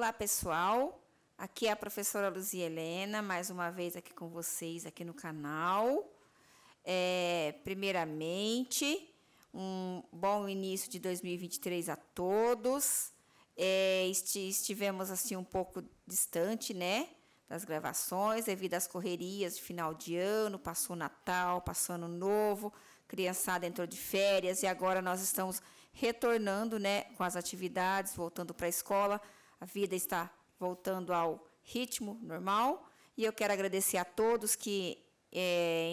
Olá, pessoal. Aqui é a professora Luzia Helena, mais uma vez aqui com vocês, aqui no canal. Primeiramente, um bom início de 2023 a todos. Estivemos assim um pouco distante, né, das gravações, devido às correrias de final de ano, passou o Natal, passou Ano Novo, criançada entrou de férias e agora nós estamos retornando, né, com as atividades, voltando para a escola. A vida está voltando ao ritmo normal e eu quero agradecer a todos que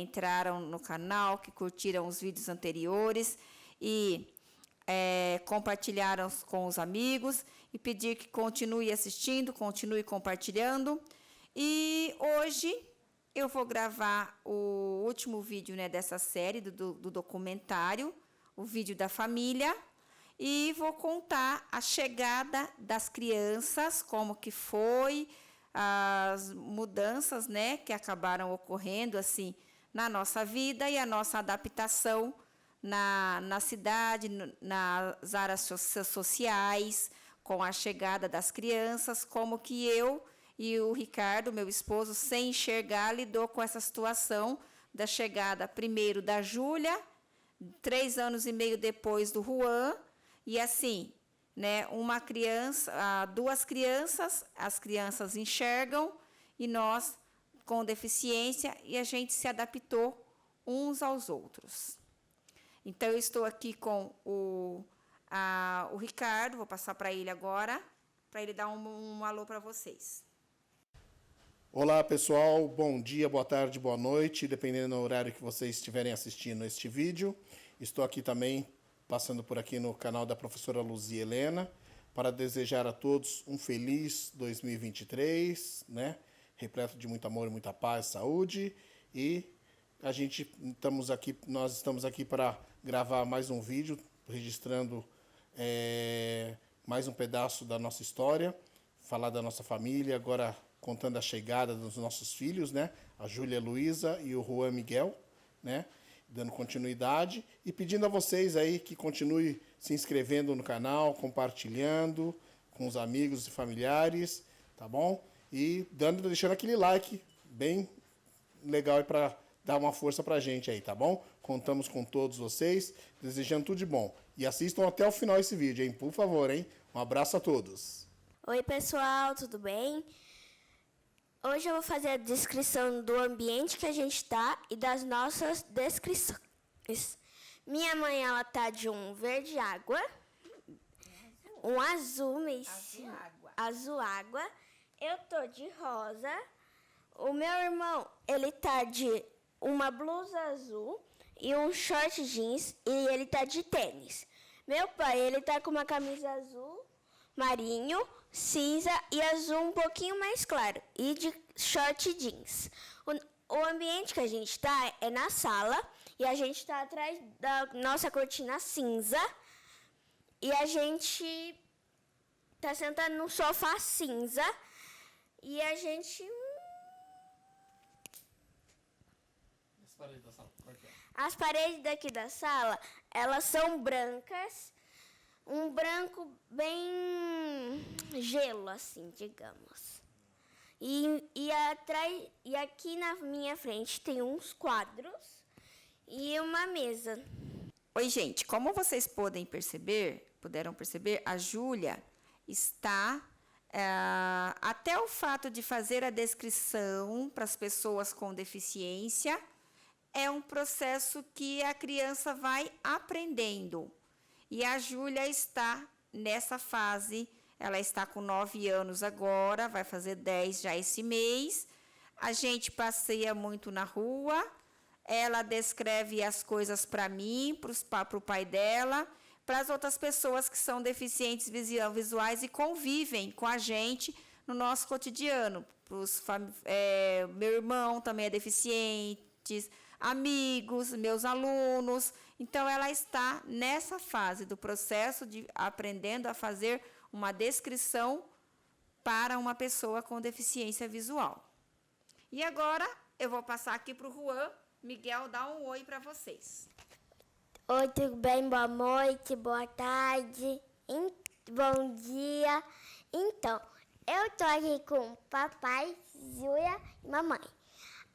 entraram no canal, que curtiram os vídeos anteriores e compartilharam com os amigos e pedir que continue assistindo, continue compartilhando. E hoje eu vou gravar o último vídeo, né, dessa série do documentário, o vídeo da família, e vou contar a chegada das crianças, como que foi, as mudanças, né, que acabaram ocorrendo assim na nossa vida e a nossa adaptação na cidade, nas áreas sociais, com a chegada das crianças, como que eu e o Ricardo, meu esposo, sem enxergar, lidou com essa situação da chegada primeiro da Júlia, 3 anos e meio depois do Juan, e assim, né, uma criança, 2 crianças, as crianças enxergam e nós com deficiência e a gente se adaptou uns aos outros. Então, eu estou aqui com o Ricardo, vou passar para ele agora, para ele dar um alô para vocês. Olá, pessoal, bom dia, boa tarde, boa noite, dependendo do horário que vocês estiverem assistindo este vídeo. Estou aqui também, passando por aqui no canal da professora Luzia Helena, para desejar a todos um feliz 2023, né? Repleto de muito amor, muita paz, saúde, e nós estamos aqui para gravar mais um vídeo, registrando mais um pedaço da nossa história, falar da nossa família, agora contando a chegada dos nossos filhos, né? A Júlia Luísa e o Juan Miguel, né? Dando continuidade e pedindo a vocês aí que continue se inscrevendo no canal, compartilhando com os amigos e familiares, tá bom? E deixando aquele like bem legal para dar uma força pra gente aí, tá bom? Contamos com todos vocês, desejando tudo de bom. E assistam até o final esse vídeo, hein? Por favor, hein? Um abraço a todos. Oi, pessoal, tudo bem? Hoje eu vou fazer a descrição do ambiente que a gente está e das nossas descrições. Minha mãe, ela tá de um verde água, um azul azul água. Eu tô de rosa. O meu irmão, ele tá de uma blusa azul e um short jeans e ele tá de tênis. Meu pai, ele tá com uma camisa azul marinho, cinza e azul um pouquinho mais claro e de short jeans. O ambiente que a gente está é na sala e a gente está atrás da nossa cortina cinza e a gente está sentado num sofá cinza e a gente... As paredes daqui da sala, elas são brancas. Um branco bem gelo, assim, digamos. E aqui na minha frente tem uns quadros e uma mesa. Oi, gente, como vocês puderam perceber, a Júlia está... até o fato de fazer a descrição para as pessoas com deficiência é um processo que a criança vai aprendendo. E a Júlia está nessa fase, ela está com 9 anos agora, vai fazer 10 já esse mês. A gente passeia muito na rua, ela descreve as coisas para mim, para o pai dela, para as outras pessoas que são deficientes visuais e convivem com a gente no nosso cotidiano. Meu irmão também é deficiente, amigos, meus alunos. Então, ela está nessa fase do processo de aprendendo a fazer uma descrição para uma pessoa com deficiência visual. E agora, eu vou passar aqui para o Juan Miguel dar um oi para vocês. Oi, tudo bem? Boa noite, boa tarde, bom dia. Então, Eu tô aqui com papai, Júlia e mamãe.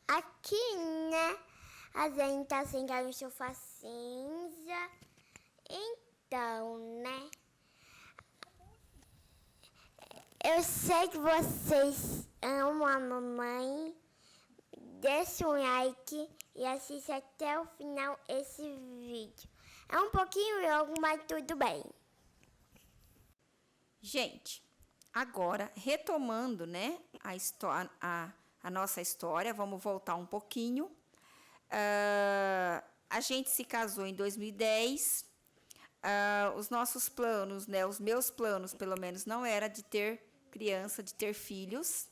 Aqui, né, a gente tá sentado no sofá cinza. Então, né, eu sei que vocês amam a mamãe. Deixe um like e assista até o final esse vídeo. É um pouquinho longo, mas tudo bem. Gente, agora retomando, né, a nossa história, vamos voltar um pouquinho. A gente se casou em 2010. Os nossos planos, né, os meus planos, pelo menos, não era de ter criança, de ter filhos.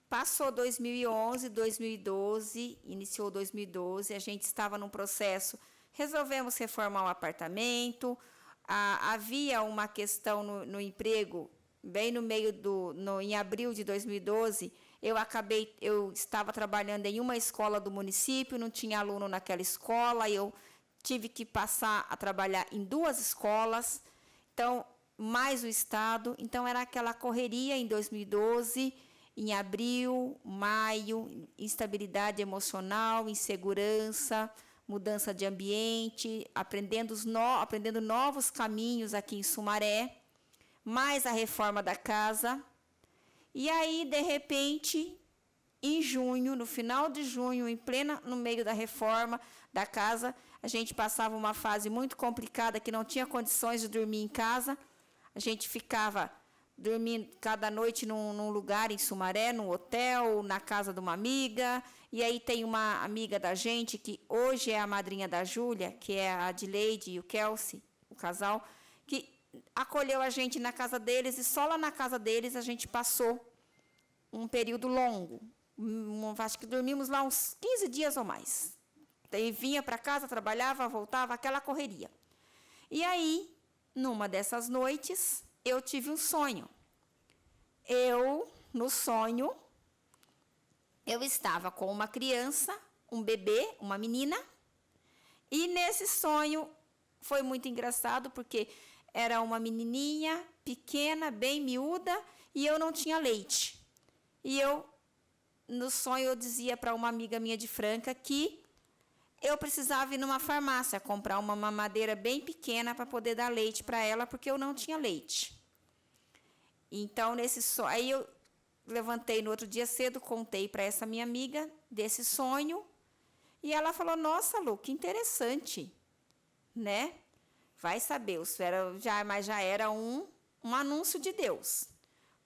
Passou 2011, 2012, iniciou 2012, a gente estava num processo, resolvemos reformar um apartamento, havia uma questão no emprego, bem no meio em abril de 2012, eu estava trabalhando em uma escola do município, não tinha aluno naquela escola, eu tive que passar a trabalhar em 2 escolas, então, mais o estado, então era aquela correria em 2012, em abril, maio, instabilidade emocional, insegurança, mudança de ambiente, aprendendo novos caminhos aqui em Sumaré, mais a reforma da casa. E aí, de repente, em junho, no final de junho, no meio da reforma da casa, a gente passava uma fase muito complicada, que não tinha condições de dormir em casa. A gente ficava dormindo cada noite num lugar em Sumaré, num hotel, na casa de uma amiga. E aí tem uma amiga da gente, que hoje é a madrinha da Júlia, que é a Adileide e o Kelsey, o casal, que acolheu a gente na casa deles, e só lá na casa deles a gente passou um período longo. Acho que dormimos lá uns 15 dias ou mais. Daí vinha para casa, trabalhava, voltava, aquela correria. E aí, numa dessas noites, eu tive um sonho. No sonho, eu estava com uma criança, um bebê, uma menina, e nesse sonho foi muito engraçado, porque era uma menininha pequena, bem miúda, e eu não tinha leite. E no sonho, eu dizia para uma amiga minha de Franca que eu precisava ir numa farmácia comprar uma mamadeira bem pequena para poder dar leite para ela, porque eu não tinha leite. Então, aí eu levantei no outro dia cedo, contei para essa minha amiga desse sonho, e ela falou: nossa, Lu, que interessante, né? Vai saber, mas já era um anúncio de Deus,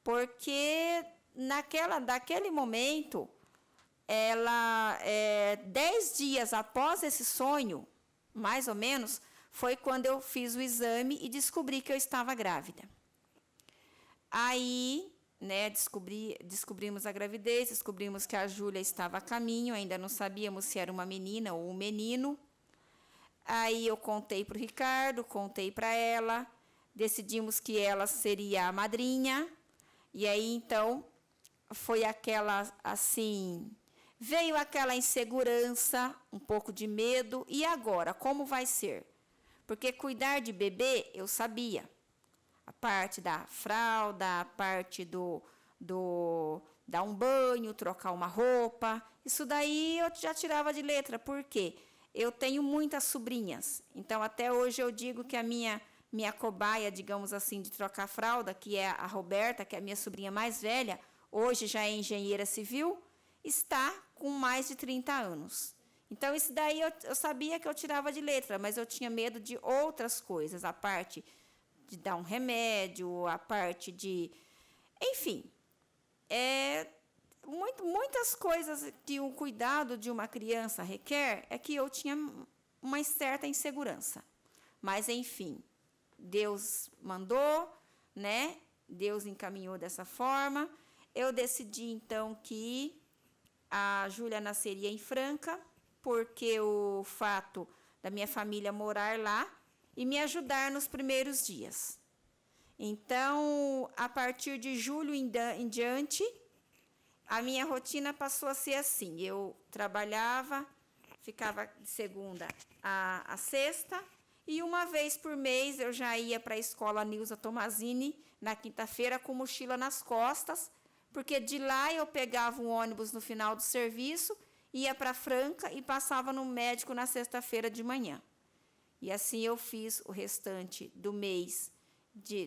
porque daquele momento, 10 dias após esse sonho, mais ou menos, foi quando eu fiz o exame e descobri que eu estava grávida. Aí, né, descobrimos a gravidez, descobrimos que a Júlia estava a caminho, ainda não sabíamos se era uma menina ou um menino. Aí eu contei para o Ricardo, contei para ela, decidimos que ela seria a madrinha, e aí então foi aquela, assim, veio aquela insegurança, um pouco de medo. E agora, como vai ser? Porque cuidar de bebê, eu sabia. A parte da fralda, a parte dar um banho, trocar uma roupa. Isso daí eu já tirava de letra. Por quê? Eu tenho muitas sobrinhas. Então, até hoje eu digo que a minha cobaia, digamos assim, de trocar fralda, que é a Roberta, que é a minha sobrinha mais velha, hoje já é engenheira civil, está com mais de 30 anos. Então, isso daí eu sabia que eu tirava de letra, mas eu tinha medo de outras coisas, a parte de dar um remédio, a parte de... Enfim, muitas coisas que o cuidado de uma criança requer, é que eu tinha uma certa insegurança. Mas, enfim, Deus mandou, né? Deus encaminhou dessa forma. Eu decidi, então, que a Júlia nasceria em Franca, porque o fato da minha família morar lá e me ajudar nos primeiros dias. Então, a partir de julho em diante, a minha rotina passou a ser assim. Eu trabalhava, ficava de segunda a sexta, E uma vez por mês eu já ia para a escola Nilza Tomazini, na quinta-feira, com mochila nas costas, porque de lá eu pegava um ônibus no final do serviço, ia para Franca e passava no médico na sexta-feira de manhã. E assim eu fiz o restante do mês,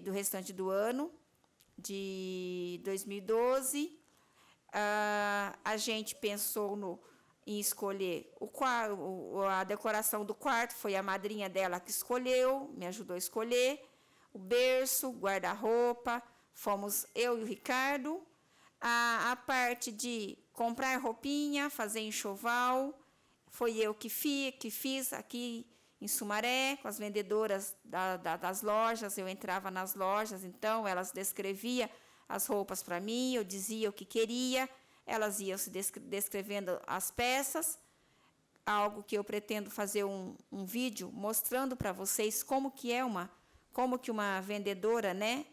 do restante do ano, de 2012. A gente pensou em escolher a decoração do quarto, foi a madrinha dela que escolheu, me ajudou a escolher, o berço, guarda-roupa, fomos eu e o Ricardo. A parte de comprar roupinha, fazer enxoval, foi eu que fiz aqui em Sumaré, com as vendedoras das lojas. Eu entrava nas lojas, então elas descreviam as roupas para mim, eu dizia o que queria, elas iam se descrevendo as peças, algo que eu pretendo fazer um vídeo mostrando para vocês como que uma vendedora, né,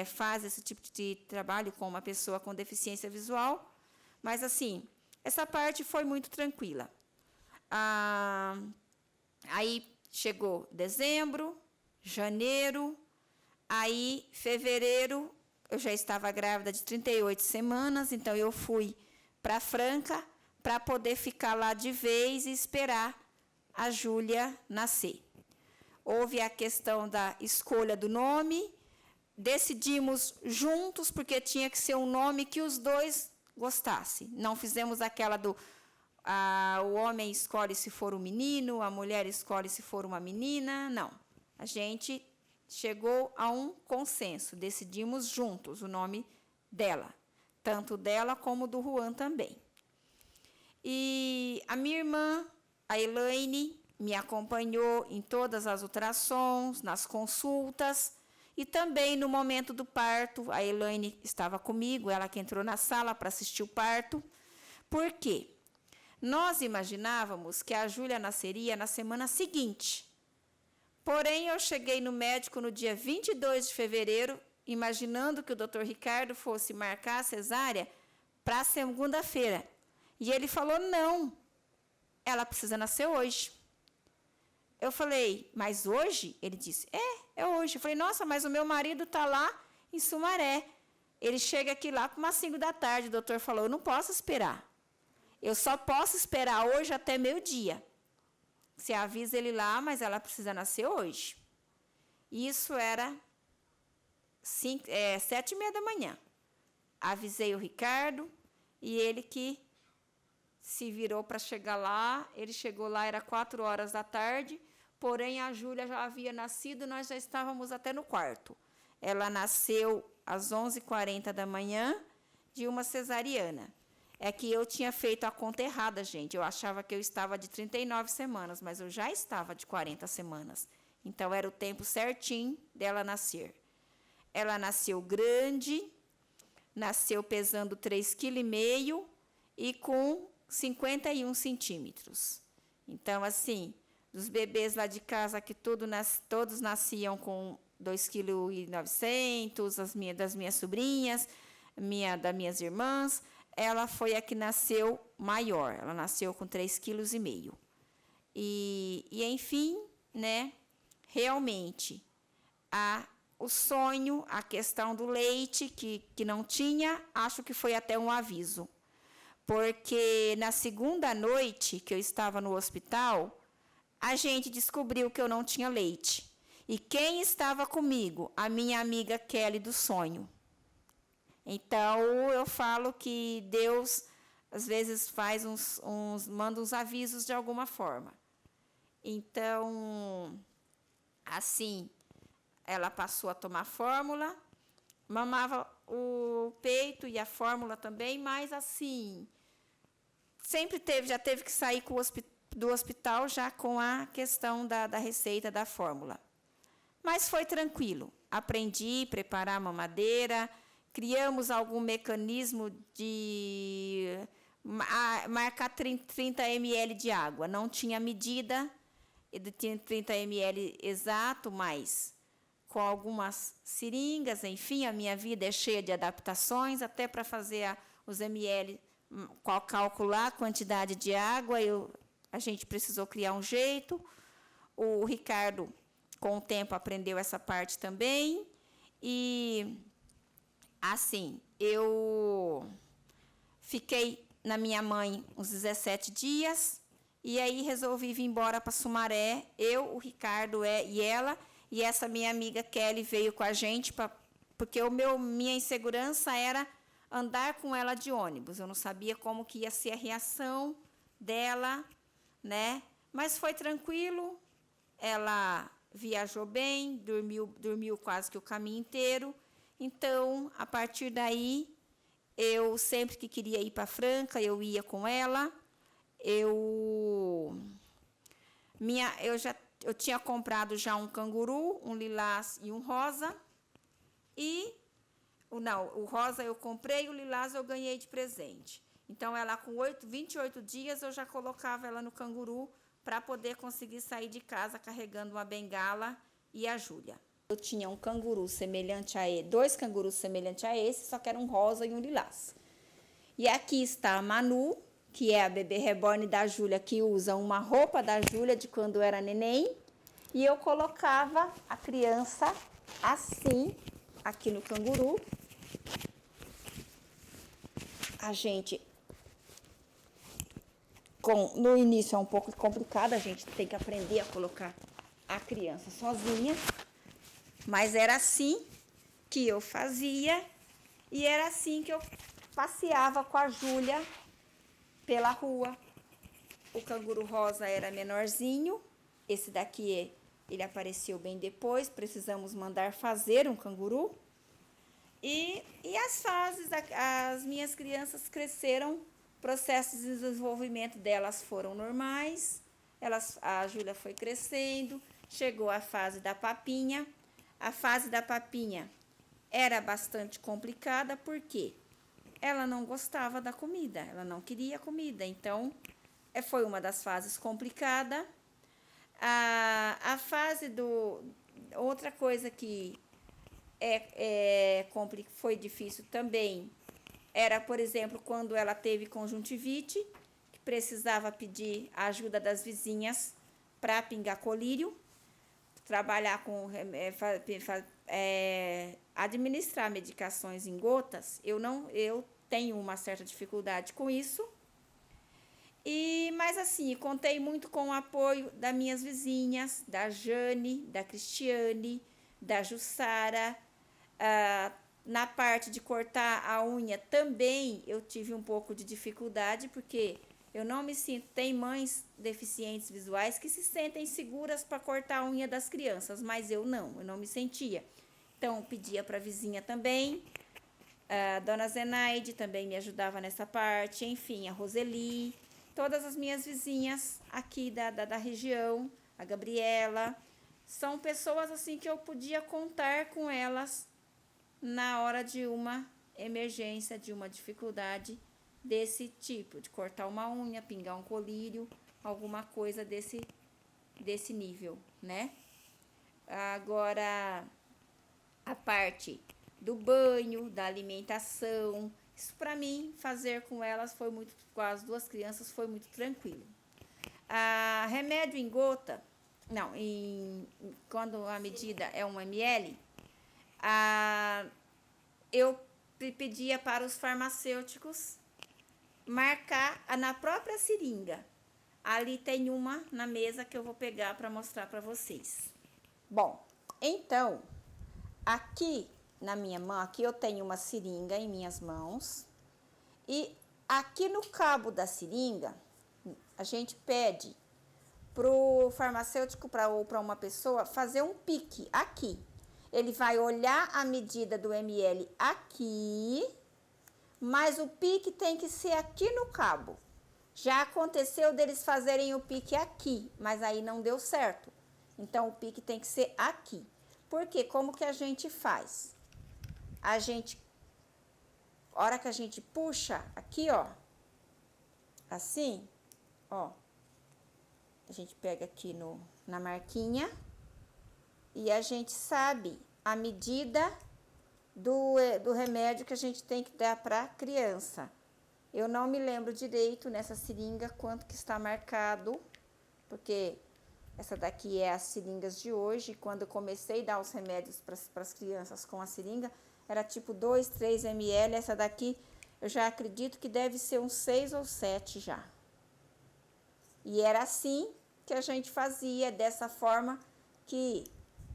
faz esse tipo de trabalho com uma pessoa com deficiência visual. Mas, assim, essa parte foi muito tranquila. Aí chegou dezembro, janeiro, aí fevereiro, eu já estava grávida de 38 semanas, então eu fui para Franca para poder ficar lá de vez e esperar a Júlia nascer. Houve a questão da escolha do nome, decidimos juntos, porque tinha que ser um nome que os dois gostassem. Não fizemos aquela o homem escolhe se for um menino, a mulher escolhe se for uma menina, não. A gente chegou a um consenso, decidimos juntos o nome dela, tanto dela como do Juan também. E a minha irmã, a Elaine, me acompanhou em todas as ultrassons, nas consultas, e também no momento do parto. A Elaine estava comigo, ela que entrou na sala para assistir o parto. Por quê? Nós imaginávamos que a Júlia nasceria na semana seguinte. Porém, eu cheguei no médico no dia 22 de fevereiro, imaginando que o Dr. Ricardo fosse marcar a cesárea para segunda-feira. E ele falou, não, ela precisa nascer hoje. Eu falei, mas hoje? Ele disse, é hoje. Eu falei, nossa, mas o meu marido está lá em Sumaré. Ele chega aqui lá com umas 5 da tarde. O doutor falou, eu não posso esperar. Eu só posso esperar hoje até meio-dia. Você avisa ele lá, mas ela precisa nascer hoje. Isso era 7h30 da manhã. Avisei o Ricardo e ele que se virou para chegar lá. Ele chegou lá, era 4 horas da tarde, porém a Júlia já havia nascido, nós já estávamos até no quarto. Ela nasceu às 11h40 da manhã de uma cesariana. É que eu tinha feito a conta errada, gente. Eu achava que eu estava de 39 semanas, mas eu já estava de 40 semanas. Então, era o tempo certinho dela nascer. Ela nasceu grande, nasceu pesando 3,5 kg e com 51 centímetros. Então, assim, dos bebês lá de casa, que todos nasciam com 2,9 kg, das minhas sobrinhas, das minhas irmãs, ela foi a que nasceu maior, ela nasceu com 3,5 kg. E enfim, né, realmente, o sonho, a questão do leite, que não tinha, acho que foi até um aviso. Porque na segunda noite que eu estava no hospital, a gente descobriu que eu não tinha leite. E quem estava comigo? A minha amiga Kelly do sonho. Então, eu falo que Deus, às vezes, manda uns avisos de alguma forma. Então, assim, ela passou a tomar fórmula, mamava o peito e a fórmula também, mas, assim, já teve que sair do hospital já com a questão da receita da fórmula. Mas foi tranquilo. Aprendi a preparar a mamadeira, criamos algum mecanismo de marcar 30 ml de água. Não tinha medida, tinha 30 ml exato, mas com algumas seringas, enfim, a minha vida é cheia de adaptações, até para fazer os ml, calcular a quantidade de água, a gente precisou criar um jeito. O Ricardo, com o tempo, aprendeu essa parte também. E, assim, eu fiquei na minha mãe uns 17 dias. E aí resolvi vir embora para Sumaré. Eu, o Ricardo e ela. E essa minha amiga Kelly veio com a gente, porque minha insegurança era andar com ela de ônibus. Eu não sabia como que ia ser a reação dela, né? Mas foi tranquilo. Ela viajou bem, dormiu quase que o caminho inteiro. Então, a partir daí, eu sempre que queria ir para Franca, eu ia com ela. Eu tinha comprado já um canguru, um lilás e um rosa. O rosa eu comprei, o lilás eu ganhei de presente. Então, ela com 28 dias, eu já colocava ela no canguru para poder conseguir sair de casa carregando uma bengala e a Júlia. Eu tinha um canguru semelhante a ele, 2 cangurus semelhantes a esse, só que era um rosa e um lilás. E aqui está a Manu, que é a bebê reborn da Júlia, que usa uma roupa da Júlia de quando era neném. E eu colocava a criança assim, aqui no canguru. A gente, no início é um pouco complicado, a gente tem que aprender a colocar a criança sozinha. Mas era assim que eu fazia e era assim que eu passeava com a Júlia pela rua. O canguru rosa era menorzinho, esse daqui ele apareceu bem depois, precisamos mandar fazer um canguru. E as fases, as minhas crianças cresceram, processos de desenvolvimento delas foram normais, a Júlia foi crescendo, chegou a fase da papinha. A fase da papinha era bastante complicada, porque ela não gostava da comida, ela não queria comida, então foi uma das fases complicadas. A fase outra coisa que foi difícil também era, por exemplo, quando ela teve conjuntivite, que precisava pedir a ajuda das vizinhas para pingar colírio, trabalhar com administrar medicações em gotas. Eu tenho uma certa dificuldade com isso. Mas assim, contei muito com o apoio das minhas vizinhas, da Jane, da Cristiane, da Jussara. Na parte de cortar a unha também eu tive um pouco de dificuldade, porque eu não me sinto... Tem mães deficientes visuais que se sentem seguras para cortar a unha das crianças, mas eu não me sentia. Então, pedia para a vizinha também. A dona Zenaide também me ajudava nessa parte. Enfim, a Roseli. Todas as minhas vizinhas aqui da região, a Gabriela, são pessoas assim que eu podia contar com elas na hora de uma emergência, de uma dificuldade desse tipo, de cortar uma unha, pingar um colírio, alguma coisa desse nível, né? Agora, a parte do banho, da alimentação, isso para mim, fazer com elas com as 2 crianças foi muito tranquilo. Remédio em gota, quando a medida é 1 ml, eu pedia para os farmacêuticos marcar na própria seringa. Ali tem uma na mesa que eu vou pegar para mostrar para vocês. Bom, então, aqui na minha mão, aqui eu tenho uma seringa em minhas mãos. E aqui no cabo da seringa, a gente pede para o farmacêutico ou para uma pessoa fazer um pique aqui. Ele vai olhar a medida do ml aqui, mas o pique tem que ser aqui no cabo. Já aconteceu deles fazerem o pique aqui, mas aí não deu certo. Então, o pique tem que ser aqui. Por quê? Como que a gente faz? A hora que a gente puxa aqui, ó, assim, ó, a gente pega aqui na marquinha e a gente sabe a medida do remédio que a gente tem que dar para a criança. Eu não me lembro direito nessa seringa quanto que está marcado, porque Essa daqui é as seringas de hoje. Quando eu comecei a dar os remédios para as crianças com a seringa, era tipo 2, 3 ml. Essa daqui eu já acredito que deve ser uns 6 ou 7 já. E era assim que a gente fazia, dessa forma que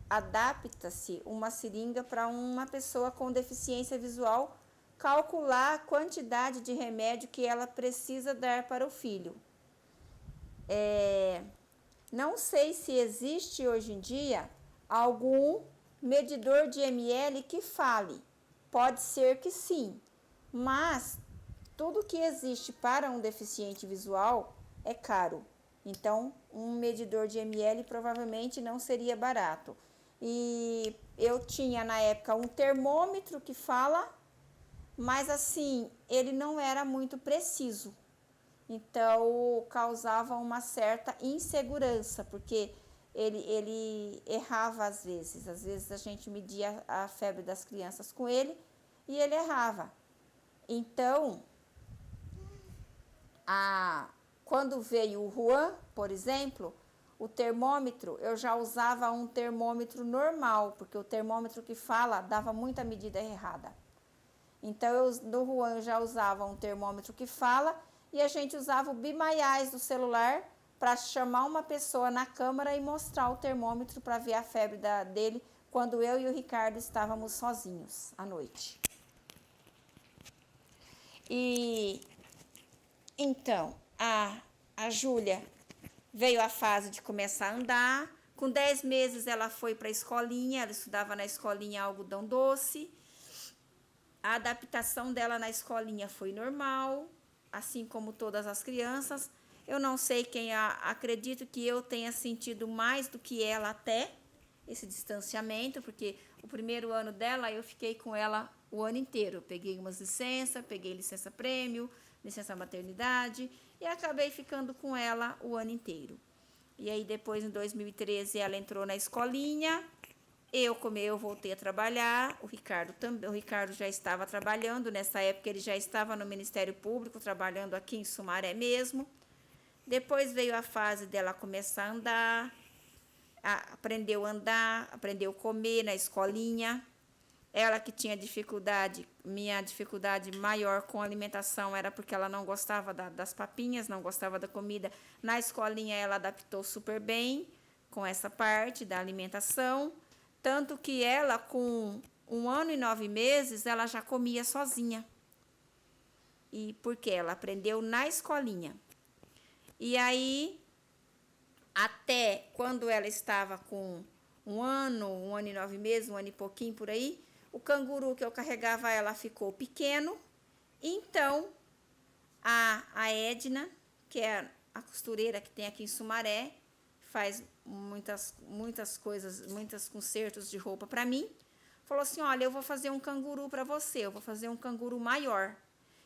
adapta-se uma seringa para uma pessoa com deficiência visual, calcular a quantidade de remédio que ela precisa dar para o filho. Não sei se existe hoje em dia algum medidor de ml que fale. Pode ser que sim, mas tudo que existe para um deficiente visual é caro. Então, um medidor de ml provavelmente não seria barato. E eu tinha na época um termômetro que fala, mas assim, ele não era muito preciso. Então, causava uma certa insegurança, porque ele errava às vezes. Às vezes a gente media a febre das crianças com ele e ele errava. Então, quando veio o Juan, por exemplo, o termômetro, eu já usava um termômetro normal, porque o termômetro que fala dava muita medida errada. Então, no Juan eu já usava um termômetro que fala e a gente usava o bimaiás do celular para chamar uma pessoa na câmera e mostrar o termômetro para ver a febre dele quando eu e o Ricardo estávamos sozinhos à noite. E então, a Júlia veio a fase de começar a andar. Com 10 meses ela foi para a escolinha, ela estudava na escolinha Algodão Doce. A adaptação dela na escolinha foi normal, assim como todas as crianças. Eu não sei acredito que eu tenha sentido mais do que ela até esse distanciamento, porque o primeiro ano dela eu fiquei com ela o ano inteiro. Peguei umas licenças, peguei licença prêmio, licença maternidade e acabei ficando com ela o ano inteiro. E aí depois, em 2013, ela entrou na escolinha. Como eu voltei a trabalhar, o Ricardo já estava trabalhando, nessa época ele já estava no Ministério Público, trabalhando aqui em Sumaré mesmo. Depois veio a fase dela começar a andar, aprendeu a andar, aprendeu a comer na escolinha. Ela que tinha dificuldade, minha dificuldade maior com a alimentação era porque ela não gostava das papinhas, não gostava da comida. Na escolinha ela adaptou super bem com essa parte da alimentação. Tanto que ela, com 1 ano e 9 meses, ela já comia sozinha. E porque ela aprendeu na escolinha. E aí, até quando ela estava com 1 ano e 9 meses, 1 ano e pouquinho por aí, o canguru que eu carregava ela ficou pequeno. Então, a Edna, que é a costureira que tem aqui em Sumaré, faz muitas coisas, muitos consertos de roupa para mim, falou assim, olha, eu vou fazer um canguru para você, eu vou fazer um canguru maior.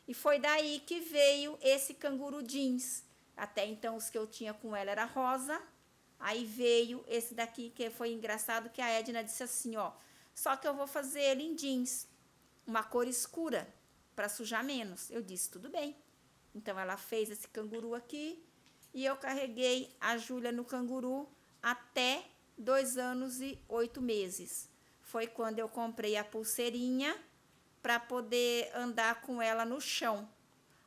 E foi daí que veio esse canguru jeans. Até então os que eu tinha com ela era rosa, aí veio esse daqui que foi engraçado, que a Edna disse assim, ó, só que eu vou fazer ele em jeans, uma cor escura, para sujar menos. Eu disse, tudo bem. Então ela fez esse canguru aqui, e eu carreguei a Júlia no canguru até 2 anos e 8 meses. Foi quando eu comprei a pulseirinha para poder andar com ela no chão.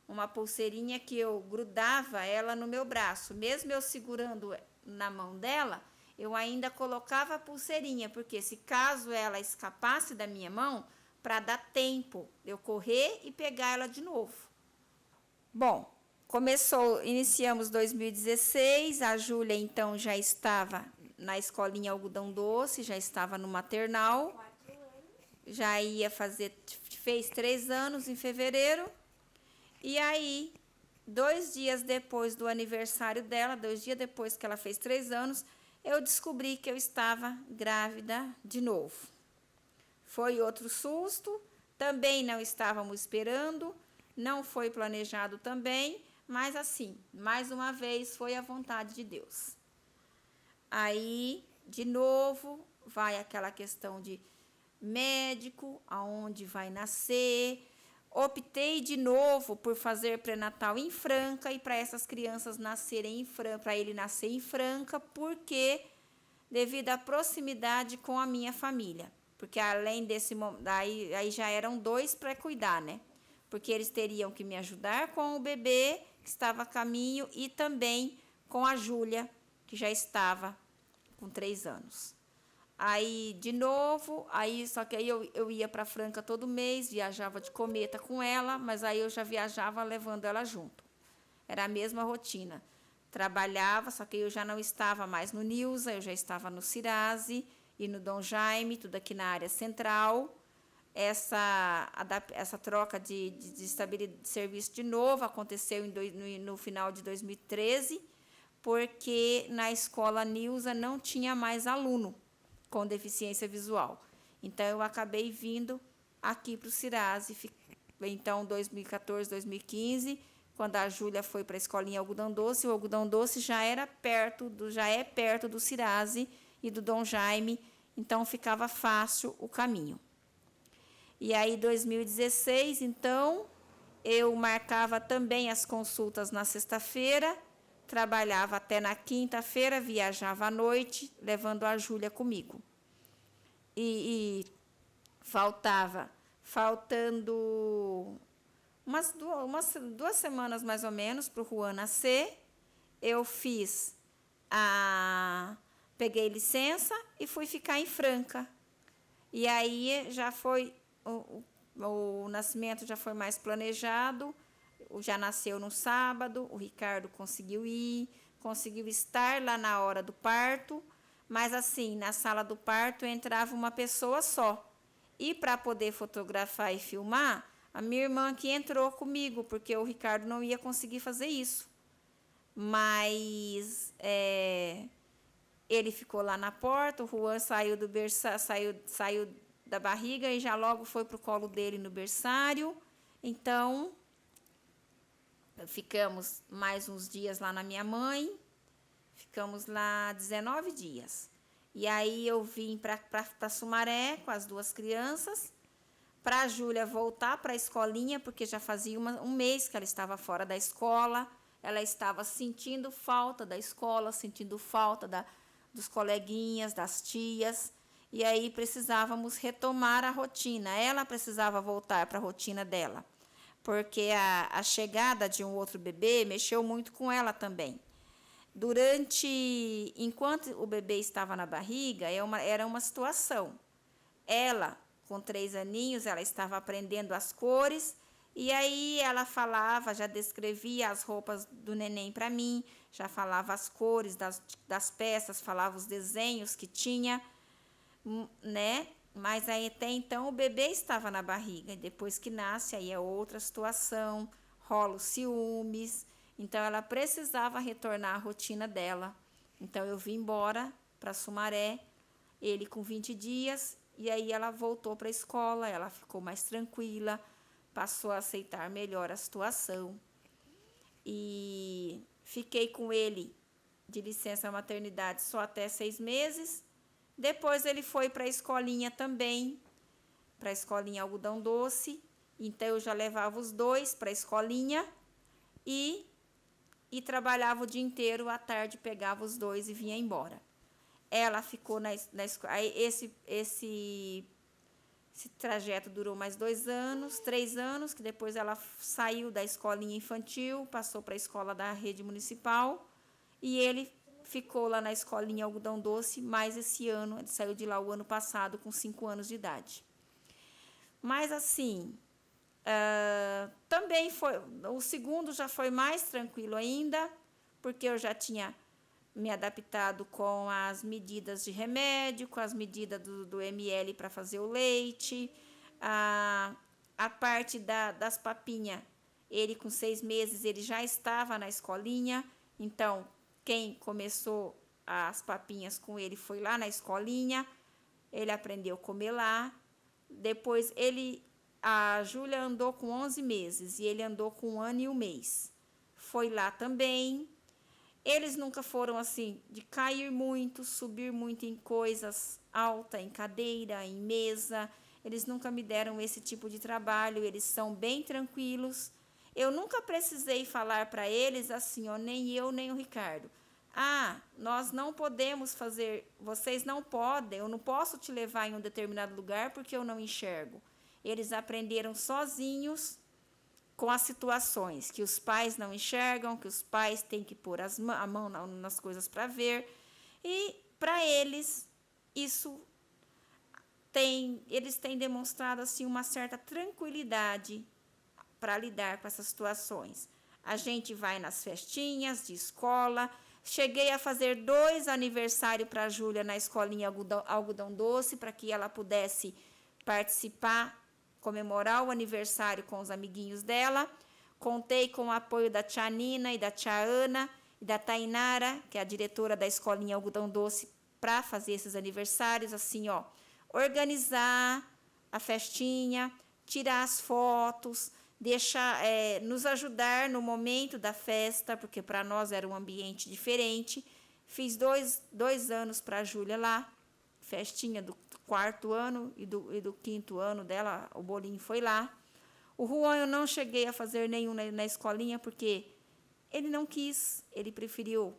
Uma pulseirinha que eu grudava ela no meu braço. Mesmo eu segurando na mão dela, eu ainda colocava a pulseirinha, porque se caso ela escapasse da minha mão, para dar tempo de eu correr e pegar ela de novo. Bom, iniciamos 2016, a Júlia então já estava na escolinha Algodão Doce, já estava no maternal, já fez 3 anos em fevereiro, e aí, 2 dias depois do aniversário dela, 2 dias depois que ela fez 3 anos, eu descobri que eu estava grávida de novo. Foi outro susto, também não estávamos esperando, não foi planejado também, mas assim, mais uma vez foi a vontade de Deus. Aí, de novo, vai aquela questão de médico, aonde vai nascer, optei de novo por fazer pré-natal em Franca e para essas crianças nascerem em Franca, para ele nascer em Franca, porque devido à proximidade com a minha família. Porque além desse aí já eram 2 para cuidar, né? Porque eles teriam que me ajudar com o bebê que estava a caminho e também com a Júlia, que já estava com 3 anos. Aí, de novo, só que aí eu ia para Franca todo mês, viajava de cometa com ela, mas aí eu já viajava levando ela junto. Era a mesma rotina. Trabalhava, só que eu já não estava mais no Nilza, eu já estava no Cirase e no Dom Jaime, tudo aqui na área central. Essa troca de estabilidade de serviço de novo aconteceu no final de 2013, porque na escola Nilza não tinha mais aluno com deficiência visual. Então, eu acabei vindo aqui para o Cirase. Então, 2014, 2015, quando a Júlia foi para a escolinha Algodão Doce, o Algodão Doce já é perto do Cirase e do Dom Jaime, então ficava fácil o caminho. E aí, 2016, então, eu marcava também as consultas na sexta-feira, trabalhava até na quinta-feira, viajava à noite, levando a Júlia comigo. E faltando umas 2 semanas mais ou menos para o Juan nascer, eu peguei licença e fui ficar em Franca. E aí já foi, o nascimento já foi mais planejado. Já nasceu no sábado, o Ricardo conseguiu estar lá na hora do parto, mas assim, na sala do parto entrava uma pessoa só. E para poder fotografar e filmar, a minha irmã que entrou comigo, porque o Ricardo não ia conseguir fazer isso. Mas ele ficou lá na porta, o Juan saiu do berçário, saiu da barriga e já logo foi para o colo dele no berçário. Então, ficamos mais uns dias lá na minha mãe, ficamos lá 19 dias. E aí eu vim para Sumaré com as 2 crianças, para a Júlia voltar para a escolinha, porque já fazia um mês que ela estava fora da escola, ela estava sentindo falta da escola, sentindo falta dos coleguinhas, das tias, e aí precisávamos retomar a rotina, ela precisava voltar para a rotina dela, porque a chegada de um outro bebê mexeu muito com ela também. Enquanto o bebê estava na barriga, era uma situação. Ela, com 3 aninhos, ela estava aprendendo as cores, e aí ela falava, já descrevia as roupas do neném para mim, já falava as cores das peças, falava os desenhos que tinha, né? Mas aí, até então, o bebê estava na barriga. E depois que nasce, aí é outra situação, rola os ciúmes. Então, ela precisava retornar à rotina dela. Então, eu vim embora para Sumaré, ele com 20 dias, e aí ela voltou para a escola, ela ficou mais tranquila, passou a aceitar melhor a situação. E fiquei com ele de licença maternidade só até 6 meses. Depois ele foi para a escolinha também, para a escolinha Algodão Doce. Então, eu já levava os 2 para a escolinha e trabalhava o dia inteiro, à tarde pegava os 2 e vinha embora. Ela ficou na escola. Esse trajeto durou mais 2 anos, 3 anos, que depois ela saiu da escolinha infantil, passou para a escola da rede municipal, e ele ficou lá na escolinha Algodão Doce mais esse ano. Ele saiu de lá o ano passado com 5 anos de idade. Mas assim, também foi, o segundo já foi mais tranquilo ainda, porque eu já tinha me adaptado com as medidas de remédio, com as medidas do ml para fazer o leite, a parte das papinhas. Ele com 6 meses, ele já estava na escolinha, então quem começou as papinhas com ele foi lá na escolinha, ele aprendeu a comer lá. Depois a Júlia andou com 11 meses e ele andou com 1 ano e 1 mês. Foi lá também. Eles nunca foram assim de cair muito, subir muito em coisas altas, em cadeira, em mesa. eles nunca me deram esse tipo de trabalho, eles são bem tranquilos. Eu nunca precisei falar para eles assim, ó, nem eu, nem o Ricardo. Ah, nós não podemos fazer, vocês não podem, eu não posso te levar em um determinado lugar porque eu não enxergo. Eles aprenderam sozinhos com as situações que os pais não enxergam, que os pais têm que pôr a mão nas coisas para ver. E para eles, eles têm demonstrado assim, uma certa tranquilidade para lidar com essas situações. A gente vai nas festinhas de escola. Cheguei a fazer 2 aniversários para a Júlia na escolinha Algodão Doce, para que ela pudesse participar, comemorar o aniversário com os amiguinhos dela. Contei com o apoio da tia Nina e da tia Ana e da Tainara, que é a diretora da escolinha Algodão Doce, para fazer esses aniversários, assim, ó, organizar a festinha, tirar as fotos, deixar, nos ajudar no momento da festa, porque para nós era um ambiente diferente. Fiz 2 anos para a Júlia lá, festinha do 4º ano e do 5º ano dela, o bolinho foi lá. O Juan eu não cheguei a fazer nenhum na escolinha, porque ele não quis, ele preferiu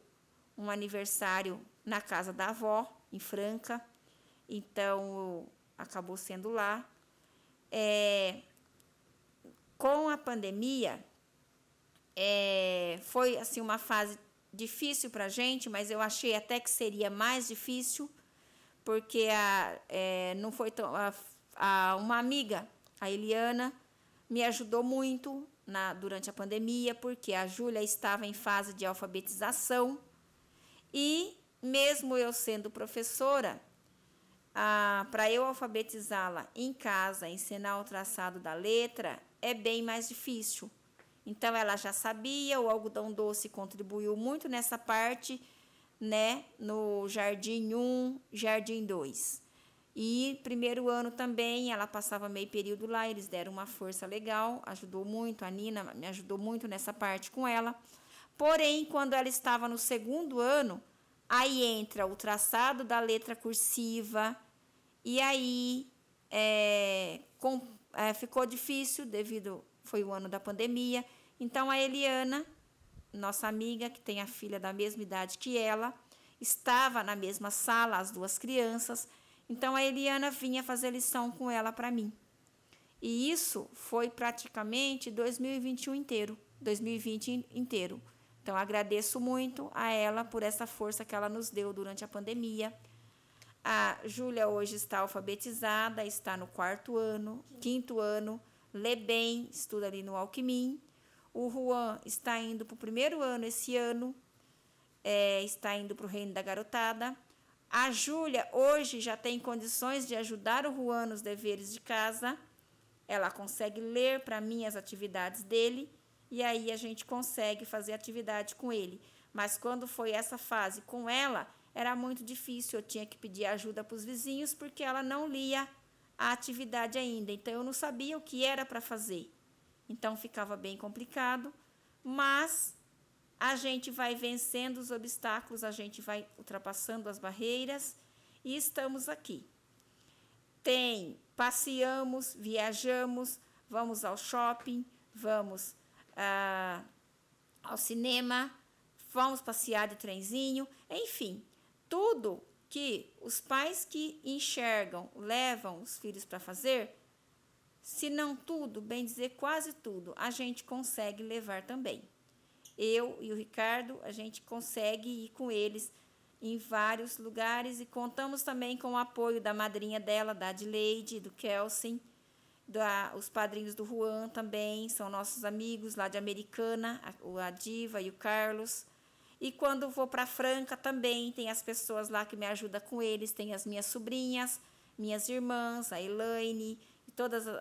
um aniversário na casa da avó, em Franca, então acabou sendo lá. Com a pandemia, foi assim, uma fase difícil para a gente, mas eu achei até que seria mais difícil, porque não foi tão, uma amiga, a Eliana, me ajudou muito durante a pandemia, porque a Júlia estava em fase de alfabetização e, mesmo eu sendo professora, para eu alfabetizá-la em casa, ensinar o traçado da letra, é bem mais difícil. Então, ela já sabia, o Algodão Doce contribuiu muito nessa parte, né, no Jardim 1, Jardim 2. E 1º ano também, ela passava meio período lá, eles deram uma força legal, ajudou muito, a Nina me ajudou muito nessa parte com ela. Porém, quando ela estava no 2º ano, aí entra o traçado da letra cursiva, e aí ficou difícil, foi o ano da pandemia. Então, a Eliana, nossa amiga, que tem a filha da mesma idade que ela, estava na mesma sala, as 2 crianças. Então, a Eliana vinha fazer lição com ela para mim. E isso foi praticamente 2021 inteiro, 2020 inteiro. Então, agradeço muito a ela por essa força que ela nos deu durante a pandemia. A Júlia hoje está alfabetizada, está no 4º ano, 5º ano, lê bem, estuda ali no Alckmin. O Juan está indo para o 1º ano esse ano, está indo para o Reino da Garotada. A Júlia hoje já tem condições de ajudar o Juan nos deveres de casa. Ela consegue ler para mim as atividades dele, e aí a gente consegue fazer atividade com ele. Mas quando foi essa fase com ela, era muito difícil, eu tinha que pedir ajuda para os vizinhos, porque ela não lia a atividade ainda, então eu não sabia o que era para fazer. Então ficava bem complicado, mas a gente vai vencendo os obstáculos, a gente vai ultrapassando as barreiras e estamos aqui. Passeamos, viajamos, vamos ao shopping, vamos ao cinema, vamos passear de trenzinho, enfim, tudo que os pais que enxergam levam os filhos para fazer, se não tudo, bem dizer quase tudo, a gente consegue levar também. Eu e o Ricardo, a gente consegue ir com eles em vários lugares e contamos também com o apoio da madrinha dela, da Adleide, do Kelsen, os padrinhos do Juan também, são nossos amigos lá de Americana, a Diva e o Carlos. E quando vou para Franca também, tem as pessoas lá que me ajudam com eles, tem as minhas sobrinhas, minhas irmãs, a Elaine,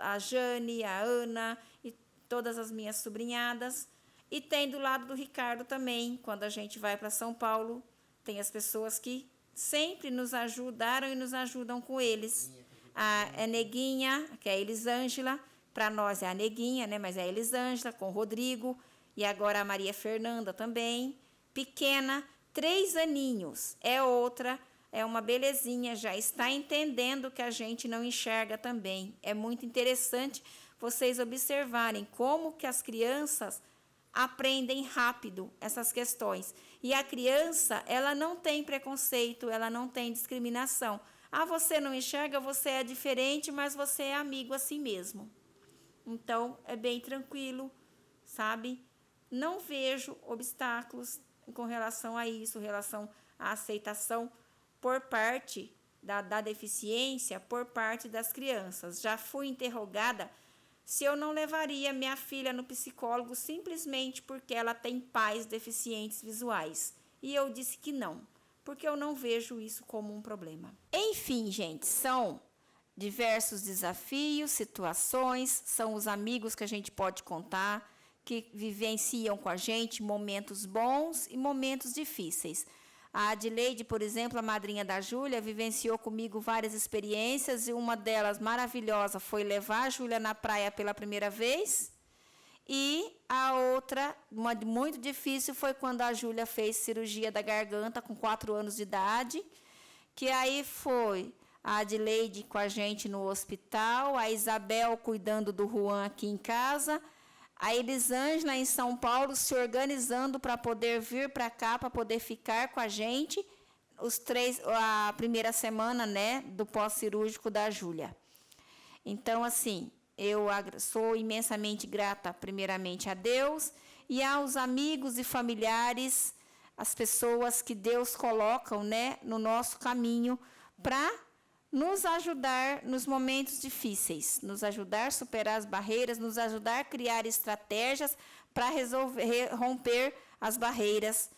a Jane, a Ana e todas as minhas sobrinhadas. E tem do lado do Ricardo também, quando a gente vai para São Paulo, tem as pessoas que sempre nos ajudaram e nos ajudam com eles. A Neguinha, que é a Elisângela, para nós é a Neguinha, né? Mas é a Elisângela, com o Rodrigo, e agora a Maria Fernanda também. Pequena, 3 aninhos, é outra, é uma belezinha, já está entendendo que a gente não enxerga também. É muito interessante vocês observarem como que as crianças aprendem rápido essas questões. E a criança, ela não tem preconceito, ela não tem discriminação. Ah, você não enxerga, você é diferente, mas você é amigo assim mesmo. Então, é bem tranquilo, sabe? Não vejo obstáculos com relação a isso, relação à aceitação por parte da deficiência, por parte das crianças. Já fui interrogada se eu não levaria minha filha no psicólogo simplesmente porque ela tem pais deficientes visuais. E eu disse que não, porque eu não vejo isso como um problema. Enfim, gente, são diversos desafios, situações, são os amigos que a gente pode contar, que vivenciam com a gente momentos bons e momentos difíceis. A Adileide, por exemplo, a madrinha da Júlia, vivenciou comigo várias experiências e uma delas maravilhosa foi levar a Júlia na praia pela primeira vez. E a outra, uma muito difícil, foi quando a Júlia fez cirurgia da garganta com 4 anos de idade, que aí foi a Adileide com a gente no hospital, a Isabel cuidando do Juan aqui em casa, a Elisângela em São Paulo se organizando para poder vir para cá, para poder ficar com a gente, a primeira semana, né, do pós-cirúrgico da Júlia. Então, assim, eu sou imensamente grata, primeiramente, a Deus e aos amigos e familiares, as pessoas que Deus coloca, né, no nosso caminho para nos ajudar nos momentos difíceis, nos ajudar a superar as barreiras, nos ajudar a criar estratégias para romper as barreiras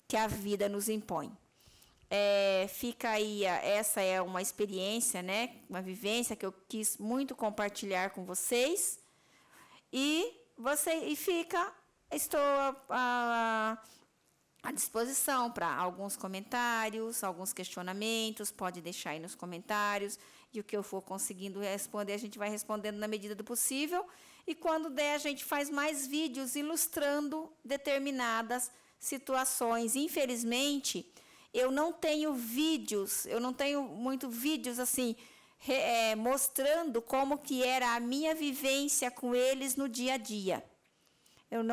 que a vida nos impõe. Fica aí, essa é uma experiência, né, uma vivência que eu quis muito compartilhar com vocês. Estou à disposição para alguns comentários, alguns questionamentos, pode deixar aí nos comentários, e o que eu for conseguindo responder, a gente vai respondendo na medida do possível, e quando der, a gente faz mais vídeos ilustrando determinadas situações. Infelizmente, eu não tenho muito vídeos assim, mostrando como que era a minha vivência com eles no dia a dia. Eu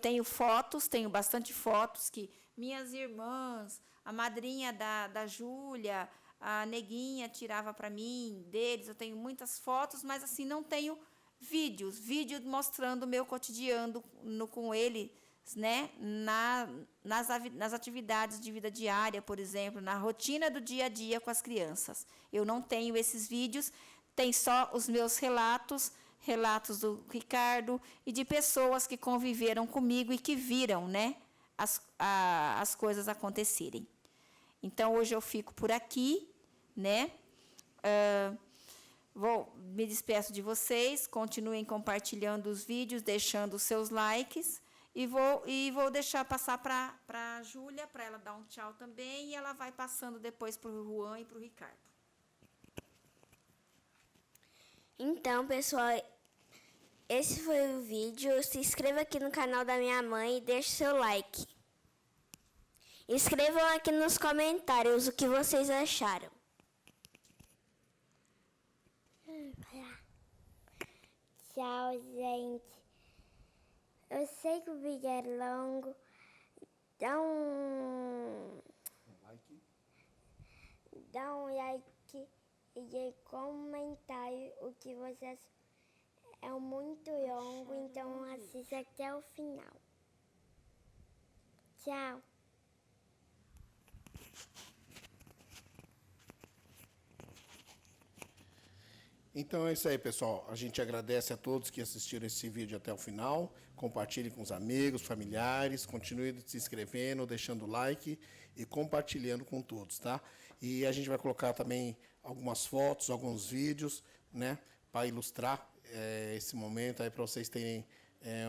tenho fotos, tenho bastante fotos que minhas irmãs, a madrinha da Júlia, a Neguinha tirava para mim, deles, eu tenho muitas fotos, mas assim, não tenho vídeo mostrando o meu cotidiano com eles, né, nas atividades de vida diária, por exemplo, na rotina do dia a dia com as crianças. Eu não tenho esses vídeos, tem só os meus relatos do Ricardo e de pessoas que conviveram comigo e que viram, né, as coisas acontecerem. Então, hoje eu fico por aqui, né? Me despeço de vocês, continuem compartilhando os vídeos, deixando os seus likes, e vou deixar passar para a Júlia, para ela dar um tchau também, e ela vai passando depois para o Juan e para o Ricardo. Então, pessoal, esse foi o vídeo. Se inscreva aqui no canal da minha mãe e deixe seu like. Escrevam aqui nos comentários o que vocês acharam. Tchau, gente. Eu sei que o vídeo é longo. Dá um like e comentário o que vocês. É muito longo, então assista até o final. Tchau. Então é isso aí, pessoal. A gente agradece a todos que assistiram esse vídeo até o final. Compartilhe com os amigos, familiares. Continue se inscrevendo, deixando o like e compartilhando com todos, tá? E a gente vai colocar também algumas fotos, alguns vídeos, né? Para ilustrar esse momento aí, para vocês terem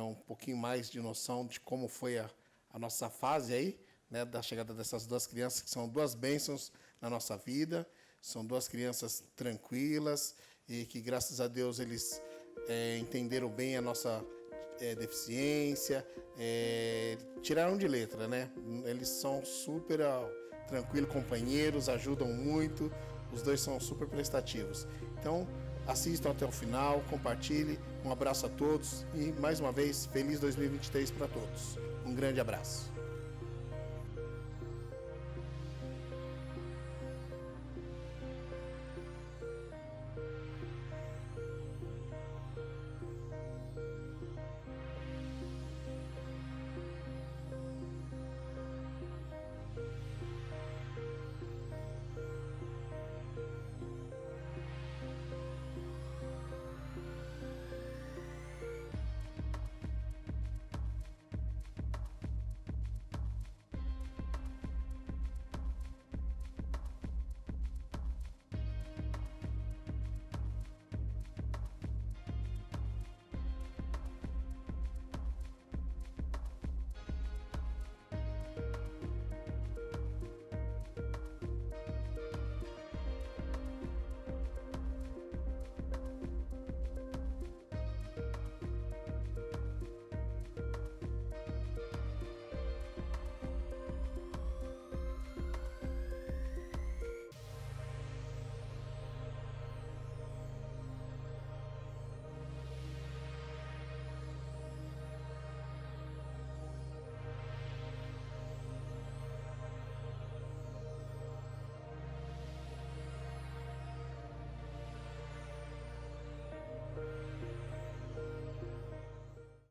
um pouquinho mais de noção de como foi a nossa fase aí, né? Da chegada dessas duas crianças, que são duas bênçãos na nossa vida. São duas crianças tranquilas, e que, graças a Deus, eles entenderam bem a nossa deficiência, tiraram de letra, né? Eles são super tranquilo, companheiros, ajudam muito, os dois são super prestativos. Então, assistam até o final, compartilhe, um abraço a todos e, mais uma vez, feliz 2023 para todos. Um grande abraço.